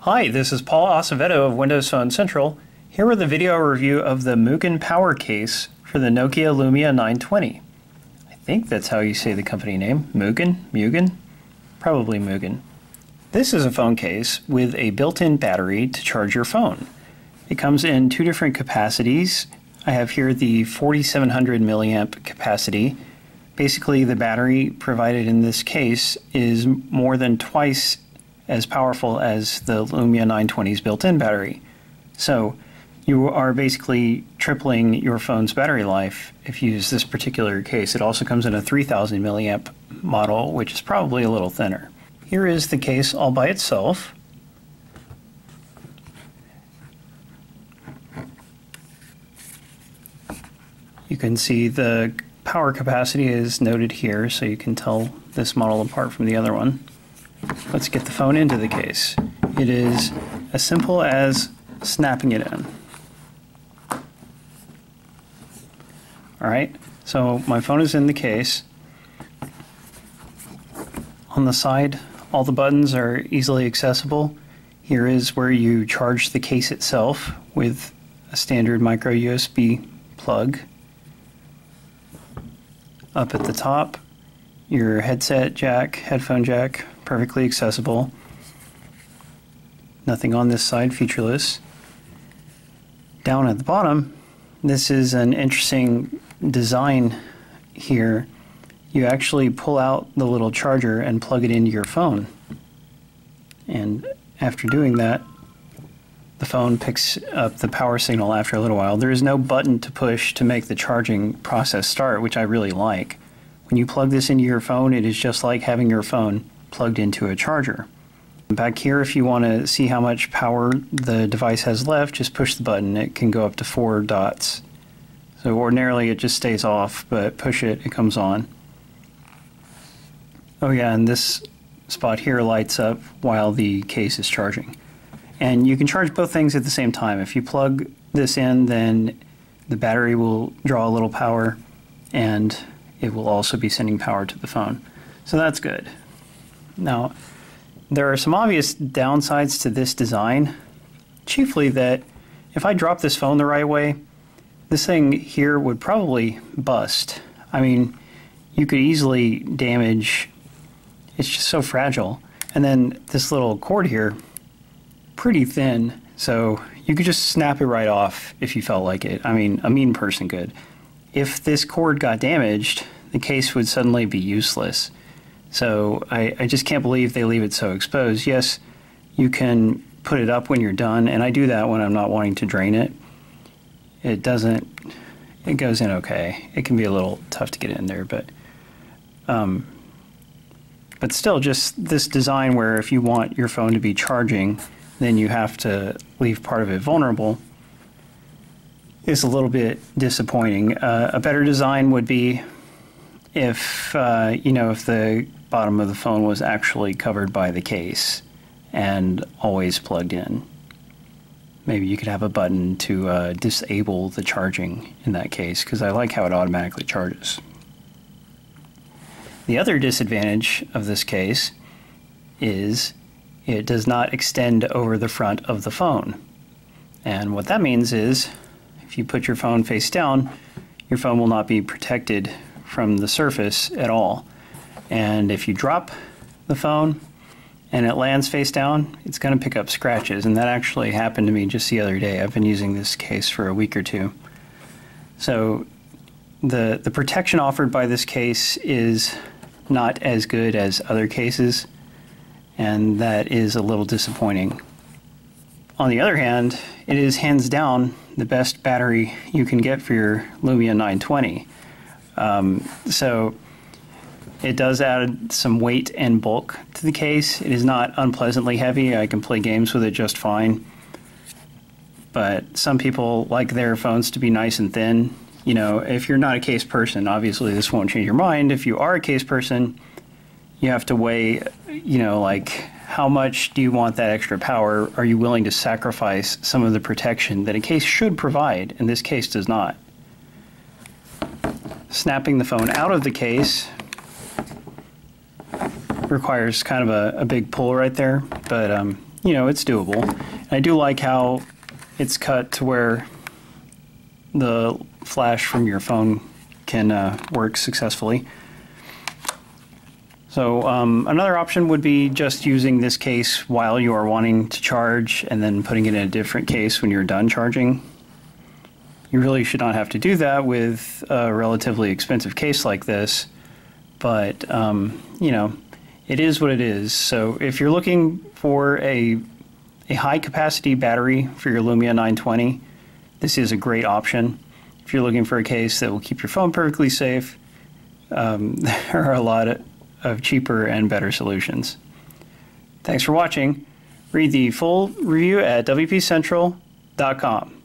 Hi, this is Paul Acevedo of Windows Phone Central, here with a video review of the Mugen power case for the Nokia Lumia 920. I think that's how you say the company name. Mugen? Probably Mugen. This is a phone case with a built-in battery to charge your phone. It comes in two different capacities. I have here the 4700 milliamp capacity. Basically, the battery provided in this case is more than twice as powerful as the Lumia 920's built-in battery. So you are basically tripling your phone's battery life if you use this particular case. It also comes in a 3000 milliamp model, which is probably a little thinner. Here is the case all by itself. You can see the power capacity is noted here, so you can tell this model apart from the other one. Let's get the phone into the case. It is as simple as snapping it in. Alright, so my phone is in the case. On the side, all the buttons are easily accessible. Here is where you charge the case itself with a standard micro USB plug. Up at the top, your headset jack, headphone jack, perfectly accessible. Nothing on this side, featureless. Down at the bottom, this is an interesting design here. You actually pull out the little charger and plug it into your phone. And after doing that, the phone picks up the power signal after a little while. There is no button to push to make the charging process start, which I really like. When you plug this into your phone, it is just like having your phone plugged into a charger. Back here, if you want to see how much power the device has left, just push the button. It can go up to 4 dots. So ordinarily it just stays off, but push it, it comes on. Oh yeah, and this spot here lights up while the case is charging. And you can charge both things at the same time. If you plug this in, then the battery will draw a little power, and it will also be sending power to the phone. So that's good. Now, there are some obvious downsides to this design, chiefly that if I drop this phone the right way, this thing here would probably bust. I mean, you could easily damage, it's just so fragile. And then this little cord here, pretty thin, so you could just snap it right off if you felt like it. I mean, a mean person could. If this cord got damaged, the case would suddenly be useless. So I just can't believe they leave it so exposed. Yes, you can put it up when you're done, and I do that when I'm not wanting to drain it. It goes in okay. It can be a little tough to get in there, but still, just this design where if you want your phone to be charging, then you have to leave part of it vulnerable is a little bit disappointing. A better design would be if if the bottom of the phone was actually covered by the case and always plugged in. Maybe you could have a button to disable the charging in that case, because I like how it automatically charges. The other disadvantage of this case is it does not extend over the front of the phone. And what that means is if you put your phone face down, your phone will not be protected from the surface at all. And if you drop the phone and it lands face down, it's going to pick up scratches. And that actually happened to me just the other day. I've been using this case for a week or two. So the protection offered by this case is not as good as other cases, and that is a little disappointing. On the other hand, it is hands down the best battery you can get for your Lumia 920. So it does add some weight and bulk to the case. It is not unpleasantly heavy. I can play games with it just fine. But some people like their phones to be nice and thin. You know, if you're not a case person, obviously this won't change your mind. If you are a case person, you have to weigh, like how much do you want that extra power? Are you willing to sacrifice some of the protection that a case should provide, and this case does not? Snapping the phone out of the case requires kind of a big pull right there, but you know, it's doable. And I do like how it's cut to where the flash from your phone can work successfully. So another option would be just using this case while you are wanting to charge and then putting it in a different case when you're done charging. You really should not have to do that with a relatively expensive case like this, but you know, it is what it is. So if you're looking for a high capacity battery for your Lumia 920, this is a great option. If you're looking for a case that will keep your phone perfectly safe, there are a lot of cheaper and better solutions. Thanks for watching. Read the full review at wpcentral.com.